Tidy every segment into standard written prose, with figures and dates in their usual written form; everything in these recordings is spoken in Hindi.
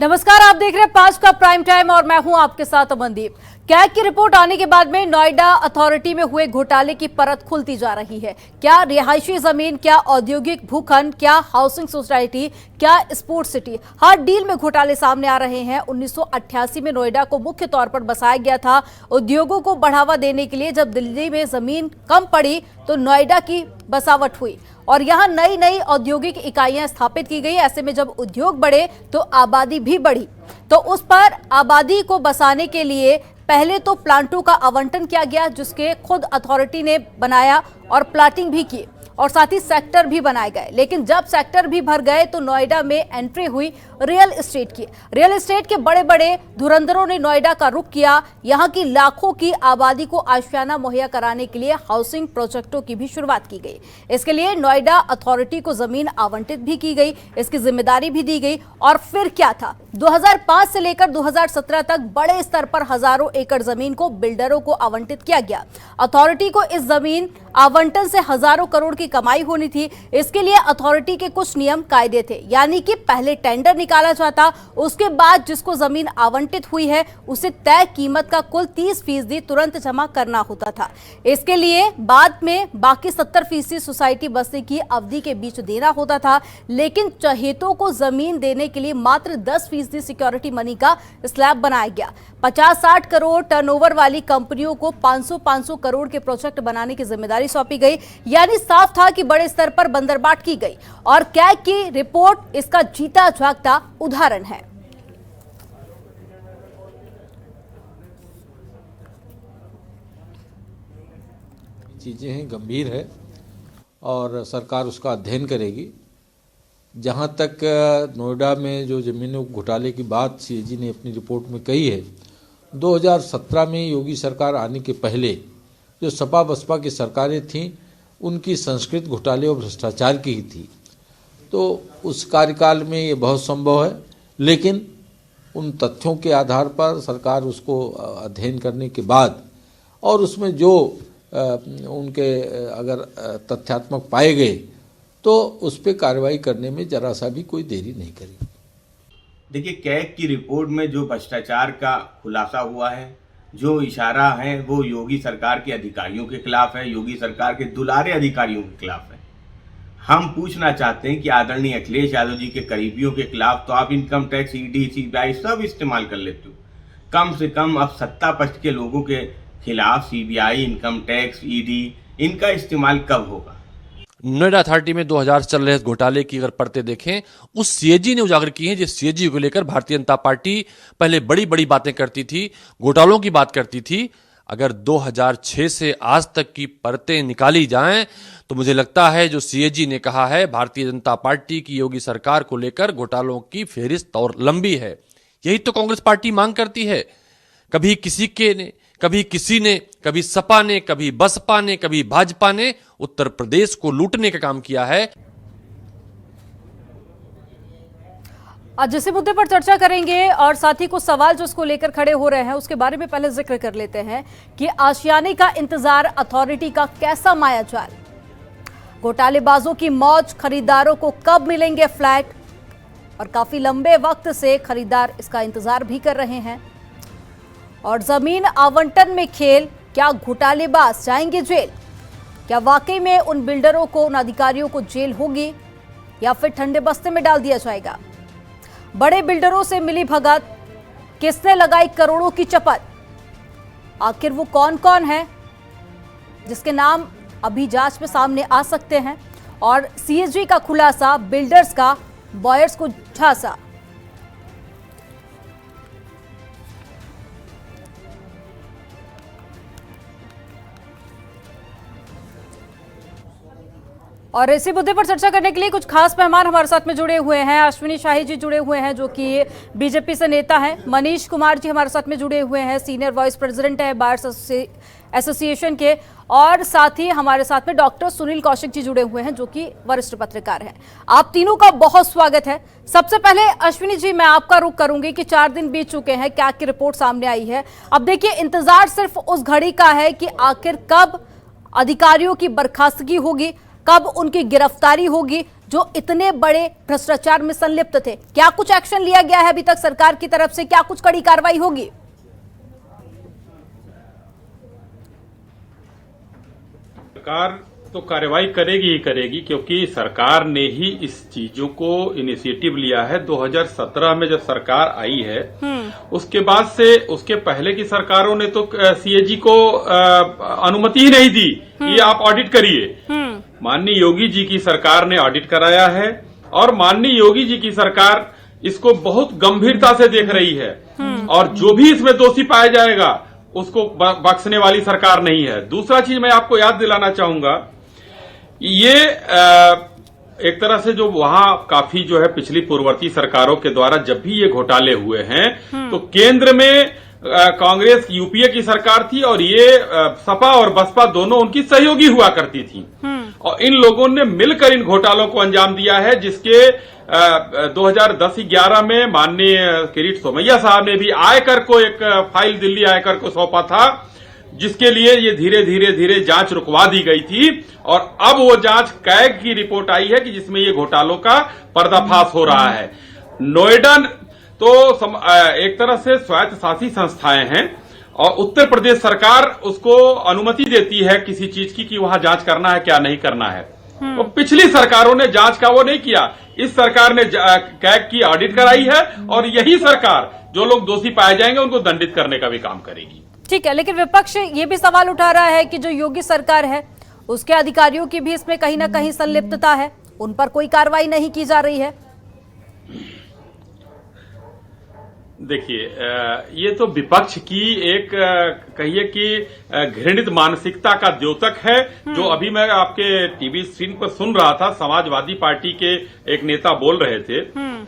नमस्कार, आप देख रहे हैं 5 का प्राइम टाइम और मैं हूं आपके साथ अमनदीप। कैग की रिपोर्ट आने के बाद में नोएडा अथॉरिटी में हुए घोटाले की परत खुलती जा रही है। क्या रिहायशी जमीन, क्या औद्योगिक भूखंड, क्या हाउसिंग सोसाइटी, क्या स्पोर्ट्स सिटी, हर डील में घोटाले सामने आ रहे हैं। 1988 में नोएडा को मुख्य तौर पर बसाया गया था उद्योगों को बढ़ावा देने के लिए। जब दिल्ली में जमीन कम पड़ी तो नोएडा की बसावट हुई और यहां नई नई औद्योगिक इकाइयां स्थापित की गई। ऐसे में जब उद्योग बढ़े तो आबादी भी बढ़ी, तो उस पर आबादी को बसाने के लिए पहले तो प्लांटों का आवंटन किया गया, जिसके खुद अथॉरिटी ने बनाया और प्लाटिंग भी की और साथ ही सेक्टर भी बनाए गए। लेकिन जब सेक्टर भी भर गए तो नोएडा में एंट्री हुई रियल एस्टेट की। रियल एस्टेट के बड़े बड़े धुरंधरों ने नोएडा का रुख किया। यहां की लाखों की आबादी को आशियाना मुहैया कराने के लिए हाउसिंग प्रोजेक्टों की भी शुरुआत की गई। इसके लिए नोएडा अथॉरिटी को जमीन आवंटित भी की गई, इसकी जिम्मेदारी भी दी गई। और फिर क्या था, 2005 से लेकर 2017 तक बड़े स्तर पर हजारों एकड़ जमीन को बिल्डरों को आवंटित किया गया। अथॉरिटी को इस जमीन आवंटन से हजारों करोड़ की कमाई होनी थी। इसके लिए अथॉरिटी के कुछ नियम कायदे थे, यानी कि पहले टेंडर निकाला जाता, उसके बाद जिसको जमीन आवंटित हुई है उसे तय कीमत का कुल 30% तुरंत जमा करना होता था। इसके लिए बाद में बाकी 70% सोसाइटी बसने की अवधि के बीच देना होता था। लेकिन चहेतों को जमीन देने के लिए मात्र 10% सिक्योरिटी मनी का स्लैब बनाया गया। 50-60 करोड़ टर्नओवर वाली कंपनियों को 500-500 करोड़ के प्रोजेक्ट बनाने की जिम्मेदारी सौंपी गई। यानी साफ था कि बड़े स्तर पर बंदरबाट की गई और कैग की रिपोर्ट इसका जीता जागता उदाहरण है। चीजें हैं, गंभीर है और सरकार उसका अध्ययन करेगी। जहां तक नोएडा में जो जमीनों घोटाले की बात सीएजी ने अपनी रिपोर्ट में कही है, 2017 में योगी सरकार आने के पहले जो सपा बसपा की सरकारें थीं उनकी संस्कृत घोटाले और भ्रष्टाचार की ही थी। तो उस कार्यकाल में ये बहुत संभव है, लेकिन उन तथ्यों के आधार पर सरकार उसको अध्ययन करने के बाद और उसमें जो उनके अगर तथ्यात्मक पाए गए तो उस पर कार्रवाई करने में जरा सा भी कोई देरी नहीं करेगी। देखिए, कैग की रिपोर्ट में जो भ्रष्टाचार का खुलासा हुआ है, जो इशारा है वो योगी सरकार के अधिकारियों के खिलाफ है, योगी सरकार के दुलारे अधिकारियों के खिलाफ है। हम पूछना चाहते हैं कि आदरणीय अखिलेश यादव जी के करीबियों के खिलाफ तो आप इनकम टैक्स, ईडी, सीबीआई सब इस्तेमाल कर लेते हो। कम से कम अब सत्ता पक्ष के लोगों के खिलाफ सीबीआई, इनकम टैक्स, ईडी, इनका इस्तेमाल कब होगा? नोएडा अथॉरिटी में 2000 चल रहे घोटाले की अगर पढ़ते देखें, उस सीएजी ने उजागर की है, जिस सीएजी को लेकर भारतीय जनता पार्टी पहले बड़ी बड़ी बातें करती थी, घोटालों की बात करती थी। अगर 2006 से आज तक की परतें निकाली जाएं तो मुझे लगता है जो सीएजी ने कहा है, भारतीय जनता पार्टी की योगी सरकार को लेकर घोटालों की फेहरिस्त और लंबी है। यही तो कांग्रेस पार्टी मांग करती है। कभी किसी के ने, कभी किसी ने, कभी सपा ने, कभी बसपा ने, कभी भाजपा ने उत्तर प्रदेश को लूटने का काम किया है। आज जिस मुद्दे पर चर्चा करेंगे और साथ ही कुछ सवाल जो इसको लेकर खड़े हो रहे हैं उसके बारे में पहले जिक्र कर लेते हैं कि आशियाने का इंतजार अथॉरिटी का कैसा मायाजाल, घोटालेबाजों की मौज, खरीदारों को कब मिलेंगे फ्लैट, और काफी लंबे वक्त से खरीदार इसका इंतजार भी कर रहे हैं। और जमीन आवंटन में खेल, क्या घोटालेबाज जाएंगे जेल? क्या वाकई में उन बिल्डरों को, उन अधिकारियों को जेल होगी या फिर ठंडे बस्ते में डाल दिया जाएगा? बड़े बिल्डरों से मिली भगत, किसने लगाई करोड़ों की चपत? आखिर वो कौन कौन है जिसके नाम अभी जांच में सामने आ सकते हैं? और सीएजी का खुलासा, बिल्डर्स का बॉयर्स को झांसा। और इसी मुद्दे पर चर्चा करने के लिए कुछ खास मेहमान हमारे साथ में जुड़े हुए हैं। अश्विनी शाही जी जुड़े हुए हैं जो कि बीजेपी से नेता हैं। मनीष कुमार जी हमारे साथ में जुड़े हुए हैं, सीनियर वाइस प्रेसिडेंट है बार्स एसोसिएशन के। और साथ ही हमारे साथ में डॉक्टर सुनील कौशिक जी जुड़े हुए हैं जो कि वरिष्ठ पत्रकार हैं। आप तीनों का बहुत स्वागत है। सबसे पहले अश्विनी जी, मैं आपका रुख करूंगी कि 4 दिन बीत चुके हैं, कैग की रिपोर्ट सामने आई है। अब देखिए, इंतजार सिर्फ उस घड़ी का है कि आखिर कब अधिकारियों की बर्खास्तगी होगी, कब उनकी गिरफ्तारी होगी, जो इतने बड़े भ्रष्टाचार में संलिप्त थे? क्या कुछ एक्शन लिया गया है अभी तक सरकार की तरफ से? क्या कुछ कड़ी कार्रवाई होगी? सरकार तो कार्रवाई करेगी ही करेगी, क्योंकि सरकार ने ही इस चीजों को इनिशिएटिव लिया है। 2017 में जब सरकार आई है, उसके बाद से उसके पहले की सरकारों ने तो सीएजी को अनुमति ही नहीं दी कि आप ऑडिट करिए। माननीय योगी जी की सरकार ने ऑडिट कराया है और माननीय योगी जी की सरकार इसको बहुत गंभीरता से देख रही है और जो भी इसमें दोषी पाया जाएगा उसको बख्शने वाली सरकार नहीं है। दूसरा चीज मैं आपको याद दिलाना चाहूंगा, ये एक तरह से जो वहां काफी जो है पिछली पूर्ववर्ती सरकारों के द्वारा जब भी ये घोटाले हुए हैं तो केंद्र में कांग्रेस यूपीए की सरकार थी और ये सपा और बसपा दोनों उनकी सहयोगी हुआ करती थी और इन लोगों ने मिलकर इन घोटालों को अंजाम दिया है, जिसके 2010-11 में माननीय किरीट सोमैया साहब ने भी आयकर को एक फाइल दिल्ली आयकर को सौंपा था, जिसके लिए ये धीरे धीरे जांच रुकवा दी गई थी और अब वो जांच कैग की रिपोर्ट आई है कि जिसमें ये घोटालों का पर्दाफाश हो रहा है। नोएडा तो एक तरह से स्वायत्त शासी संस्थाएं हैं और उत्तर प्रदेश सरकार उसको अनुमति देती है किसी चीज की कि वहां जांच करना है क्या नहीं करना है। तो पिछली सरकारों ने जांच का वो नहीं किया, इस सरकार ने कैग की ऑडिट कराई है और यही सरकार जो लोग दोषी पाए जाएंगे उनको दंडित करने का भी काम करेगी। ठीक है, लेकिन विपक्ष ये भी सवाल उठा रहा है कि जो योगी सरकार है उसके अधिकारियों की भी इसमें कहीं ना कहीं संलिप्तता है, उन पर कोई कार्रवाई नहीं की जा रही है। देखिए, ये तो विपक्ष की एक कहिए कि घृणित मानसिकता का द्योतक है, जो अभी मैं आपके टीवी स्क्रीन पर सुन रहा था। समाजवादी पार्टी के एक नेता बोल रहे थे,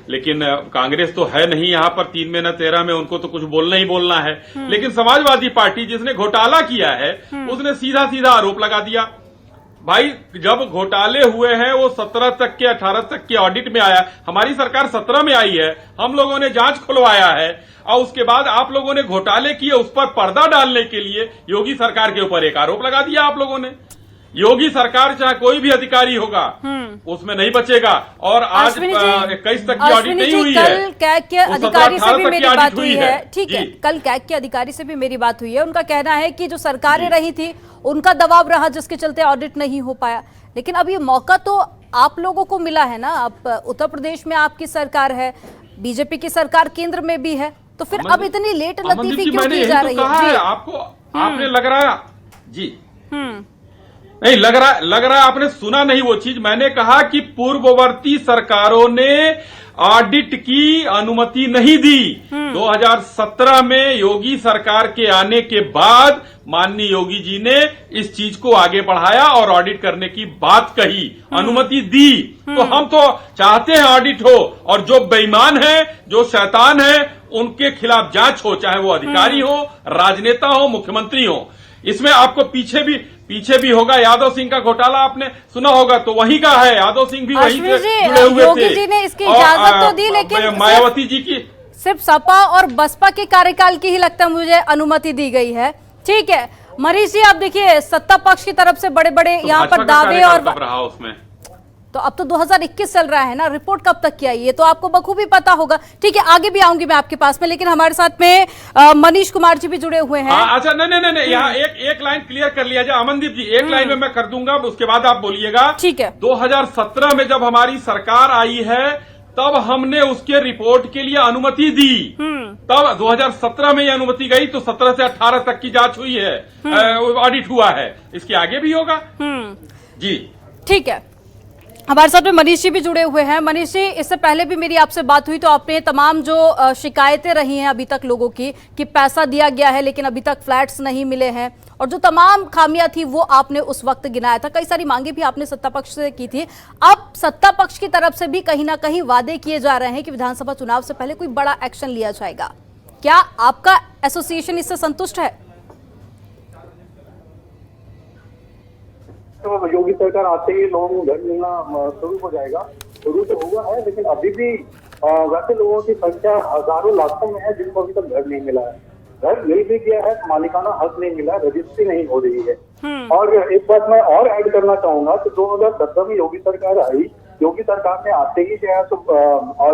लेकिन कांग्रेस तो है नहीं यहाँ पर 3 में न 13 में, उनको तो कुछ बोलना ही बोलना है। लेकिन समाजवादी पार्टी जिसने घोटाला किया है उसने सीधा सीधा आरोप लगा दिया। भाई, जब घोटाले हुए हैं वो 17 तक के 18 तक के ऑडिट में आया, हमारी सरकार 17 में आई है, हम लोगों ने जांच खुलवाया है और उसके बाद आप लोगों ने घोटाले किए, उस पर पर्दा डालने के लिए योगी सरकार के ऊपर एक आरोप लगा दिया आप लोगों ने। योगी सरकार चाहे कोई भी अधिकारी होगा उसमें नहीं बचेगा और आज 21 तक की ऑडिट नहीं हुई है। कल कैग के अधिकारी से भी मेरी बात हुई है, ठीक है, कल कैग के अधिकारी से भी मेरी बात हुई है। उनका कहना है कि जो सरकारें रही थी उनका दबाव रहा जिसके चलते ऑडिट नहीं हो पाया, लेकिन अब ये मौका तो आप लोगों को मिला है ना। आप उत्तर प्रदेश में आपकी सरकार है, बीजेपी की सरकार केंद्र में भी है, तो फिर अब इतनी लेट लतीफी क्यों की जा रही है? आपको आपने लग रहा जी नहीं लग रहा है आपने सुना नहीं वो चीज। मैंने कहा कि पूर्ववर्ती सरकारों ने ऑडिट की अनुमति नहीं दी। 2017 में योगी सरकार के आने के बाद माननीय योगी जी ने इस चीज को आगे बढ़ाया और ऑडिट करने की बात कही, अनुमति दी। तो हम तो चाहते हैं ऑडिट हो और जो बेईमान है, जो शैतान है, उनके खिलाफ जांच हो, चाहे वो अधिकारी हो, राजनेता हो, मुख्यमंत्री हो। इसमें आपको पीछे भी होगा, यादव सिंह का घोटाला आपने सुना होगा, तो वही का है, यादव सिंह भी वही से जुड़े हुए थे। योगी जी ने इसकी इजाजत तो दी, लेकिन मायावती जी की सिर्फ सपा और बसपा के कार्यकाल की ही लगता है मुझे अनुमति दी गई है। ठीक है मनीष जी, आप देखिए सत्ता पक्ष की तरफ से बड़े बड़े यहाँ पर दावे और रहा उसमें, तो अब तो 2021 चल रहा है ना, रिपोर्ट कब तक की आई है तो आपको बखूबी पता होगा। ठीक है, आगे भी आऊंगी मैं आपके पास में, लेकिन हमारे साथ में मनीष कुमार जी भी जुड़े हुए हैं। अच्छा, नहीं, यहाँ एक लाइन क्लियर कर लिया जाए अमनदीप जी, एक लाइन में मैं कर दूंगा, उसके बाद आप बोलिएगा। ठीक है। 2017 में जब हमारी सरकार आई है तब हमने उसके रिपोर्ट के लिए अनुमति दी, तब 2017 में ये अनुमति गई, तो 17 से 18 तक की जांच हुई है, ऑडिट हुआ है, इसके आगे भी होगा जी। ठीक है, हमारे साथ में मनीष जी भी जुड़े हुए हैं। मनीष जी, इससे पहले भी मेरी आपसे बात हुई तो आपने तमाम जो शिकायतें रही हैं अभी तक लोगों की कि पैसा दिया गया है लेकिन अभी तक फ्लैट्स नहीं मिले हैं और जो तमाम खामियां थी वो आपने उस वक्त गिनाया था। कई सारी मांगे भी आपने सत्ता पक्ष से की थी। अब सत्ता पक्ष की तरफ से भी कहीं ना कहीं वादे किए जा रहे हैं कि विधानसभा चुनाव से पहले कोई बड़ा एक्शन लिया जाएगा। क्या आपका एसोसिएशन इससे संतुष्ट है? तो योगी सरकार आते ही लोगों को घर मिलना शुरू हो जाएगा, शुरू तो हुआ है, लेकिन अभी भी वैसे लोगों की संख्या हजारों लाखों में है जिनको अभी तक घर नहीं मिला है। घर मिल भी गया है, मालिकाना हक नहीं मिला, रजिस्ट्री नहीं हो रही है। और एक बात मैं और ऐड करना चाहूंगा कि 2017 में योगी सरकार आई योगी सरकार ने आते ही जो है तो और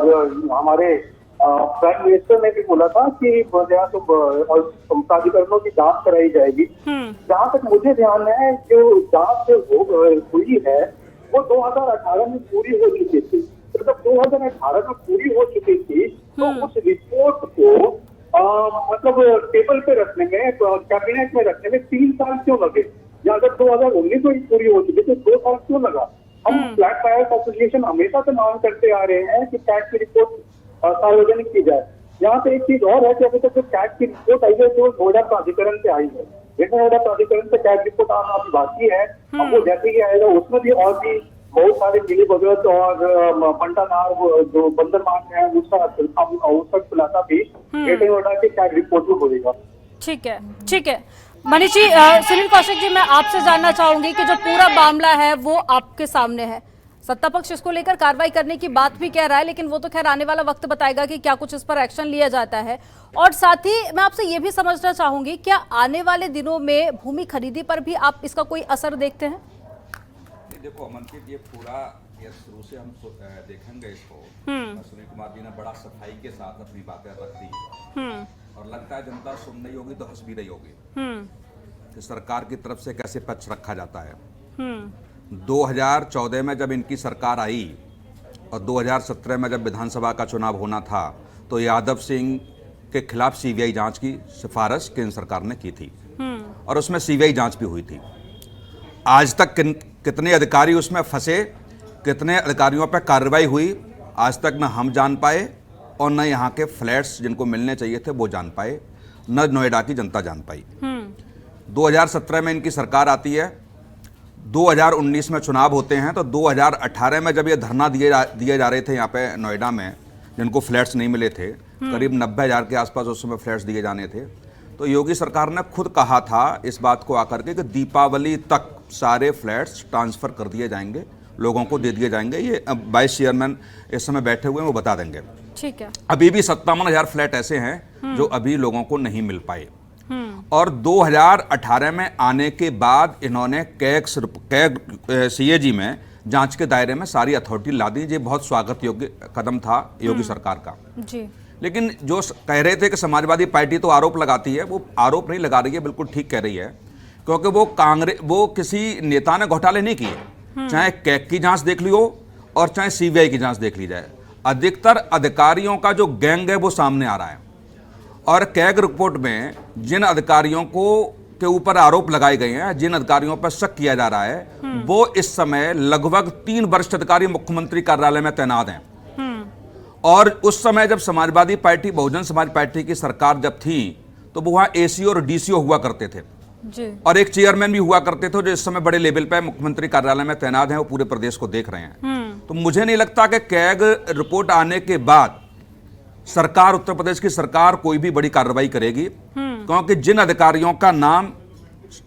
हमारे प्राइम मिनिस्टर ने भी बोला था कि जो है तो प्राधिकरणों की जांच कराई जाएगी। जहाँ तक मुझे ध्यान है, जो जांच हुई है वो 2018 में पूरी हो चुकी थी। तो जब 2018 में पूरी हो चुकी थी तो उस रिपोर्ट को मतलब टेबल पे रखने में, कैबिनेट में रखने में 3 साल क्यों लगे? या अगर 2019 में पूरी हो चुकी तो 2 साल क्यों लगा? हम फ्लैट फायर्स एसोसिएशन हमेशा से मांग करते आ रहे हैं कि कैट की रिपोर्ट सार्वजनिक की जाए। यहाँ पे एक चीज और है कि अभी तक जो कैट की रिपोर्ट आई है जो नोएडा प्राधिकरण से आई है, लेकिन नोएडा प्राधिकरण से कैट रिपोर्ट आना अभी बाकी है। अब वो जैसे ही आएगा उसमें भी और भी बहुत सारे मिली भगत और पंटानार जो बंदर मार्ग है उसका खुलासा भी नोएडा के कैट रिपोर्ट में होगा। ठीक है, ठीक है मनीष जी। सुनील कौशिक जी, मैं आपसे जानना चाहूंगी कि जो पूरा मामला है वो आपके सामने है, सत्ता पक्ष इसको लेकर कार्रवाई करने की बात भी कह रहा है, लेकिन वो तो खैर आने वाला वक्त बताएगा कि क्या कुछ इस पर एक्शन लिया जाता है। और साथ ही मैं आपसे ये भी समझना चाहूंगी, क्या आने वाले दिनों में भूमि खरीदी पर भी आप इसका कोई असर देखते हैं? देखो अमनप्रीत, ये पूरा ये शुरू से हम देखेंगे इसको। सुनील कुमार जी ने बड़ा सफाई के साथ अपनी बातें रख दी और लगता है जनता सुन रही होगी तो हंस भी रही होगी कि सरकार की तरफ से कैसे पक्ष रखा जाता है। 2014 में जब इनकी सरकार आई और 2017 में जब विधानसभा का चुनाव होना था तो यादव सिंह के खिलाफ सीबीआई जांच की सिफारिश केंद्र सरकार ने की थी और उसमें सीबीआई जांच भी हुई थी। आज तक कितने अधिकारी उसमें फंसे, कितने अधिकारियों पर कार्रवाई हुई, आज तक न हम जान पाए और न यहाँ के फ्लैट्स जिनको मिलने चाहिए थे वो जान पाए, न नोएडा की जनता जान पाई। 2017 में इनकी सरकार आती है, 2019 में चुनाव होते हैं, तो 2018 में जब ये धरना दिए जा रहे थे यहाँ पे नोएडा में, जिनको फ्लैट्स नहीं मिले थे, करीब 90,000 के आसपास उस समय फ्लैट्स दिए जाने थे, तो योगी सरकार ने खुद कहा था इस बात को आकर के कि दीपावली तक सारे फ्लैट्स ट्रांसफ़र कर दिए जाएंगे, लोगों को दे दिए जाएंगे। ये 22 चेयरमैन इस समय बैठे हुए हैं, वो बता देंगे। ठीक है। अभी भी 57,000 फ्लैट ऐसे हैं जो अभी लोगों को नहीं मिल पाए। और 2018 में आने के बाद इन्होंने कैग सीएजी में जांच के दायरे में सारी अथॉरिटी ला दी। ये बहुत स्वागत योग्य कदम था योगी सरकार का जी। लेकिन जो कह रहे थे कि समाजवादी पार्टी तो आरोप लगाती है, वो आरोप नहीं लगा रही है, बिल्कुल ठीक कह रही है, क्योंकि वो किसी नेता ने घोटाले नहीं किए। चाहे कैग की जांच देख लियो और चाहे सीबीआई की जांच देख ली जाए, अधिकतर अधिकारियों का जो गैंग है वो सामने आ रहा है। और कैग रिपोर्ट में जिन अधिकारियों के ऊपर आरोप लगाए गए हैं, जिन अधिकारियों पर शक किया जा रहा है, वो इस समय लगभग 3 वरिष्ठ अधिकारी मुख्यमंत्री कार्यालय में तैनात हैं। और उस समय जब समाजवादी पार्टी, बहुजन समाज पार्टी की सरकार जब थी, तो वो वहां एसीओ और डीसीओ हुआ करते थे जी। और एक चेयरमैन भी हुआ करते थे जो इस समय बड़े लेवल पे मुख्यमंत्री कार्यालय में तैनात हैं, वो पूरे प्रदेश को देख रहे हैं। तो मुझे नहीं लगता कि कैग रिपोर्ट आने के बाद सरकार, उत्तर प्रदेश की सरकार कोई भी बड़ी कार्रवाई करेगी, क्योंकि जिन अधिकारियों का नाम,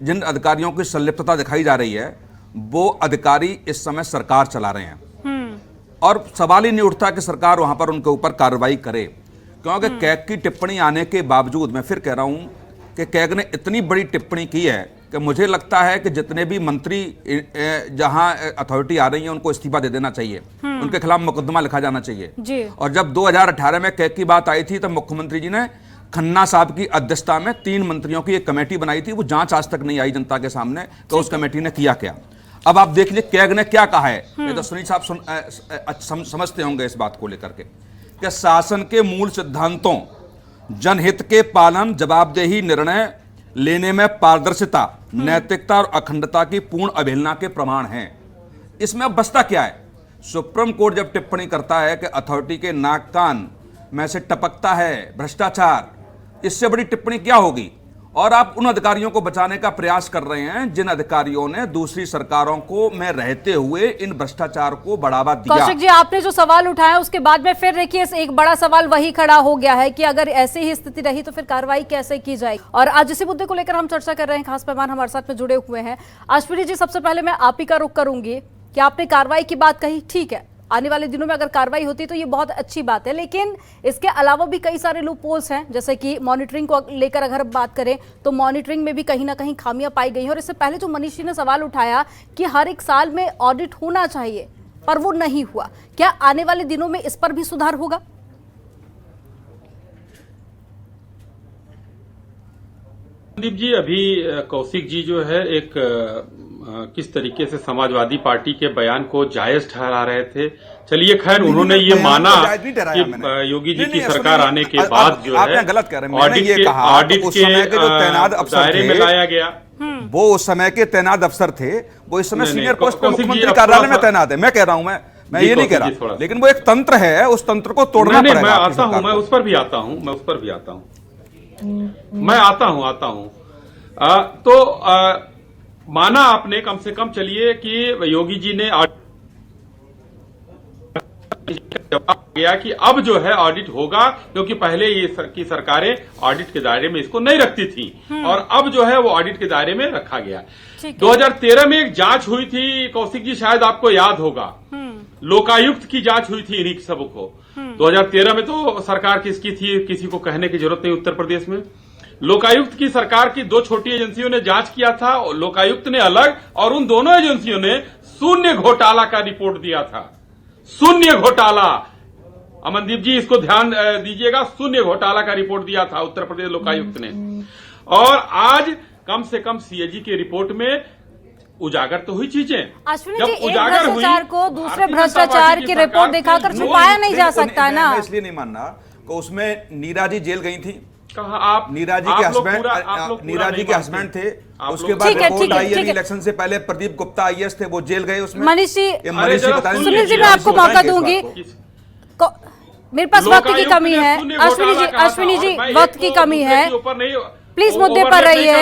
जिन अधिकारियों की संलिप्तता दिखाई जा रही है, वो अधिकारी इस समय सरकार चला रहे हैं। और सवाल ही नहीं उठता कि सरकार वहां पर उनके ऊपर कार्रवाई करे, क्योंकि कैग की टिप्पणी आने के बावजूद, मैं फिर कह रहा हूं कि कैग ने इतनी बड़ी टिप्पणी की है कि मुझे लगता है कि जितने भी मंत्री जहां अथॉरिटी आ रही है उनको इस्तीफा दे देना चाहिए, उनके खिलाफ मुकदमा लिखा जाना चाहिए जी। और जब 2018 में कैग की बात आई थी तब मुख्यमंत्री जी ने खन्ना साहब की अध्यक्षता में 3 मंत्रियों की एक कमेटी बनाई थी। वो जांच आज तक नहीं आई जनता के सामने तो उस कमेटी ने किया क्या। अब आप देख लीजिए कैग ने क्या कहा है। ये तो सुनील साहब समझते होंगे इस बात को लेकर के कि शासन के मूल सिद्धांतों, जनहित के पालन, जवाबदेही, निर्णय लेने में पारदर्शिता, नैतिकता और अखंडता की पूर्ण अवहेलना के प्रमाण हैं। इसमें अब बचता क्या है? सुप्रीम कोर्ट जब टिप्पणी करता है कि अथॉरिटी के नाक कान में से टपकता है भ्रष्टाचार, इससे बड़ी टिप्पणी क्या होगी? और आप उन अधिकारियों को बचाने का प्रयास कर रहे हैं जिन अधिकारियों ने दूसरी सरकारों को में रहते हुए इन भ्रष्टाचार को बढ़ावा दिया। कौशिक जी, आपने जो सवाल उठाया उसके बाद में फिर देखिए एक बड़ा सवाल वही खड़ा हो गया है कि अगर ऐसे ही स्थिति रही तो फिर कार्रवाई कैसे की जाएगी। और आज इसी मुद्दे को लेकर हम चर्चा कर रहे हैं, खास मेहमान हमारे साथ में जुड़े हुए हैं। अश्विनी जी, सबसे पहले मैं आप ही का रुख करूंगी कि आपने कार्रवाई की बात कही, ठीक है, आने वाले दिनों में अगर कार्रवाई होती तो ये बहुत अच्छी बात है, लेकिन इसके अलावा भी कई सारे लूप होल्स हैं, जैसे कि मॉनिटरिंग को लेकर अगर बात करें तो मॉनिटरिंग में भी कहीं ना कहीं खामियां पाई गई हैं। और इससे पहले जो मनीष जी ने सवाल उठाया कि हर एक साल में ऑडिट होना चाहिए, पर वो नहीं हुआ। क्या आने वाले दिनों में इस पर भी सुधार होगा? संदीप जी, अभी कौशिक जी जो है एक किस तरीके से समाजवादी पार्टी के बयान को जायज ठहरा रहे थे। चलिए खैर, उन्होंने ये माना कि योगी जी की सरकार आने के बाद जो है गलत कह रहे हैं। ऑडिट के दायरे में लाया गया। वो उस समय के तैनात अफसर थे, वो इस समय सीनियर पोस्ट पे मुख्यमंत्री कार्यालय में तैनात है। मैं कह रहा हूं, मैं ये नहीं कह रहा, लेकिन वो एक तंत्र है, उस तंत्र को तोड़ना पड़ेगा। मैं आता हूं, मैं उस पर भी आता हूं, मैं आता हूं। तो माना आपने कम से कम, चलिए कि योगी जी ने जवाब गया कि अब जो है ऑडिट होगा, क्योंकि पहले ये की सरकारें ऑडिट के दायरे में इसको नहीं रखती थी और अब जो है वो ऑडिट के दायरे में रखा गया। 2013 में एक जांच हुई थी, कौशिक जी शायद आपको याद होगा, लोकायुक्त की जांच हुई थी इन्हीं सबको। 2013 में तो सरकार किसकी थी किसी को कहने की जरूरत नहीं, उत्तर प्रदेश में लोकायुक्त की सरकार की 2 छोटी एजेंसियों ने जांच किया था, लोकायुक्त ने अलग, और उन दोनों एजेंसियों ने शून्य घोटाला का रिपोर्ट दिया था। शून्य घोटाला, अमनदीप जी इसको ध्यान दीजिएगा, शून्य घोटाला का रिपोर्ट दिया था उत्तर प्रदेश लोकायुक्त ने। और आज कम से कम सीएजी की रिपोर्ट में उजागर तो हुई चीजें। अश्विनी जी, एक भ्रष्टाचार को दूसरे भ्रष्टाचार की रिपोर्ट दिखाकर छुपाया नहीं जा सकता ना। मैं इसलिए नहीं मानना कि उसमें नीरा जी जेल गई थी। कहा आप नीरा जी के हस्बैंड थे, उसके बाद रिपोर्ट आई है इलेक्शन से पहले प्रदीप गुप्ता आईएएस थे, वो जेल गए उसमें। मनीष जी, सुनील जी, मैं आपको मौका दूंगी, मेरे पास वक्त की कमी है। अश्विनी जी वक्त की कमी है, प्लीज मुद्दे पर रहिए।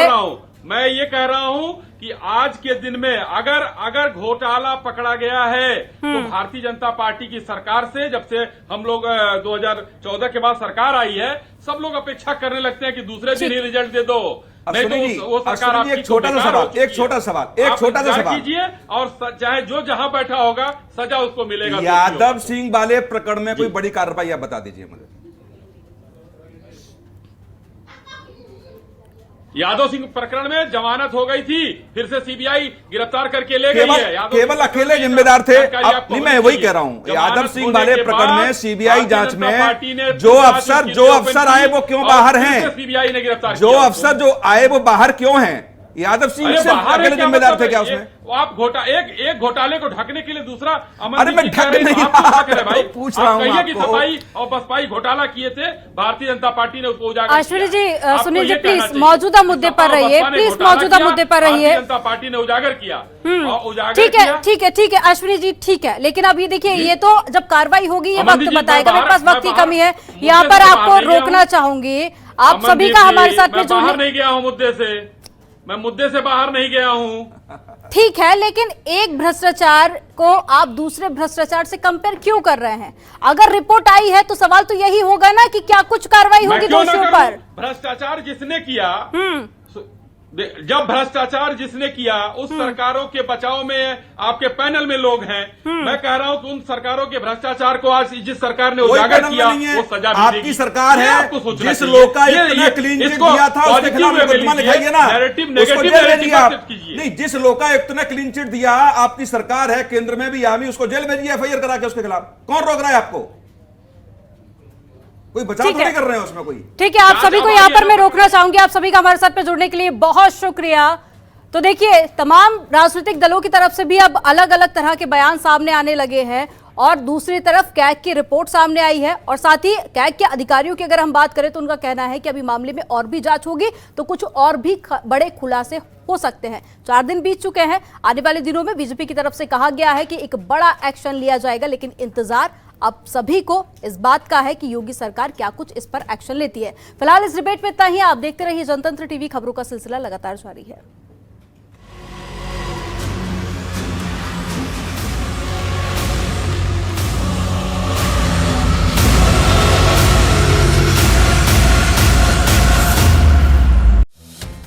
मैं ये कह रहा हूं कि आज के दिन में अगर घोटाला पकड़ा गया है तो भारतीय जनता पार्टी की सरकार से, जब से हम लोग 2014 के बाद सरकार आई है, सब लोग अपेक्षा करने लगते हैं कि दूसरे दिन ही रिजल्ट दे दो, नहीं तो वो सरकार आपकी एक छोटा सा सवाल कीजिए और चाहे जो जहां बैठा होगा सजा उसको मिलेगा। यादव सिंह वाले प्रकरण में कोई बड़ी कार्रवाई आप बता दीजिए मुझे। यादव सिंह प्रकरण में जमानत हो गई थी, फिर से सीबीआई गिरफ्तार करके ले गई है। केवल अकेले जिम्मेदार थे। नहीं, मैं वही कह रहा हूं, यादव सिंह वाले प्रकरण में सीबीआई जांच में जो अफसर आए वो क्यों बाहर हैं? सीबीआई ने गिरफ्तार जो अफसर जो आए वो बाहर क्यों हैं? यादव सिंह से अकेले जिम्मेदार थे क्या उसमें? आप एक घोटाले को ढकने के लिए दूसरा, अरे मैं ढक नहीं भाई पूछ रहा हूं कि सफाई और बसपाई घोटाला किए थे, भारतीय जनता पार्टी ने उसको उजागर। अश्विनी जी, सुनील जी, प्लीज मौजूदा मुद्दे पर रहिए, प्लीज मौजूदा मुद्दे पर रहिए। जनता पार्टी ने उजागर किया, ठीक है अश्विनी जी, ठीक है, लेकिन अब ये देखिए, ये तो जब कार्रवाई होगी ये वक्त बताएगा, मेरे पास वक्त की कमी है। यहाँ पर आपको रोकना चाहूंगी, आप सभी का हमारे साथ में जुड़ने नहीं गया हूँ मुद्दे से, मैं मुद्दे से बाहर नहीं गया हूं। ठीक है, लेकिन एक भ्रष्टाचार को आप दूसरे भ्रष्टाचार से कंपेयर क्यों कर रहे हैं? अगर रिपोर्ट आई है तो सवाल तो यही होगा ना कि क्या कुछ कार्रवाई होगी दोषियों पर? भ्रष्टाचार जिसने किया, जब भ्रष्टाचार जिसने किया उस सरकारों के बचाव में आपके पैनल में लोग हैं। मैं कह रहा हूं कि उन सरकारों के भ्रष्टाचार को आज जिस सरकार ने उजागर किया वो सजा भी आपकी सरकार है। जिस लोकायुक्त ने क्लीन चिट दिया था उसके खिलाफ मुकदमा लिखाइए ना, नहीं, जिस लोकायुक्त ने क्लीन चिट दिया आपकी सरकार है, केंद्र में भी आमी, उसको जेल भेजिए एफआईआर करा के उसके खिलाफ। कौन रोक रहा है आपको? कोई बचाव थोड़ी कर रहे हैं उसमें कोई। ठीक है, आप सभी को यहाँ पर मैं रोकना चाहूंगी। आप सभी का हमारे साथ में जुड़ने के लिए बहुत शुक्रिया। तो देखिए, तमाम राजनीतिक दलों की तरफ से भी अब अलग अलग तरह के बयान सामने आने लगे हैं और दूसरी तरफ कैग की रिपोर्ट सामने आई है और साथ ही कैग के अधिकारियों की अगर हम बात करें तो उनका कहना है कि अभी मामले में और भी जांच होगी तो कुछ और भी बड़े खुलासे हो सकते हैं। 4 दिन बीत चुके हैं, आने वाले दिनों में बीजेपी की तरफ से कहा गया है कि एक बड़ा एक्शन लिया जाएगा, लेकिन इंतजार अब सभी को इस बात का है कि योगी सरकार क्या कुछ इस पर एक्शन लेती है। फिलहाल इस डिबेट में इतना ही। आप देखते रहिए जनतंत्र टीवी, खबरों का सिलसिला लगातार जारी है।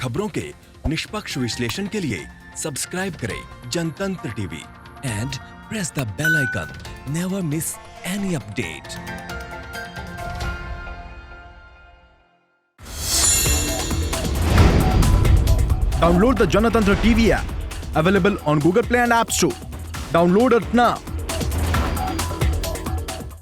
खबरों के निष्पक्ष विश्लेषण के लिए सब्सक्राइब करें Jantantra TV and press the bell icon. Never miss any update. Download the Janatantra TV app, available on Google Play and App Store. Download it now.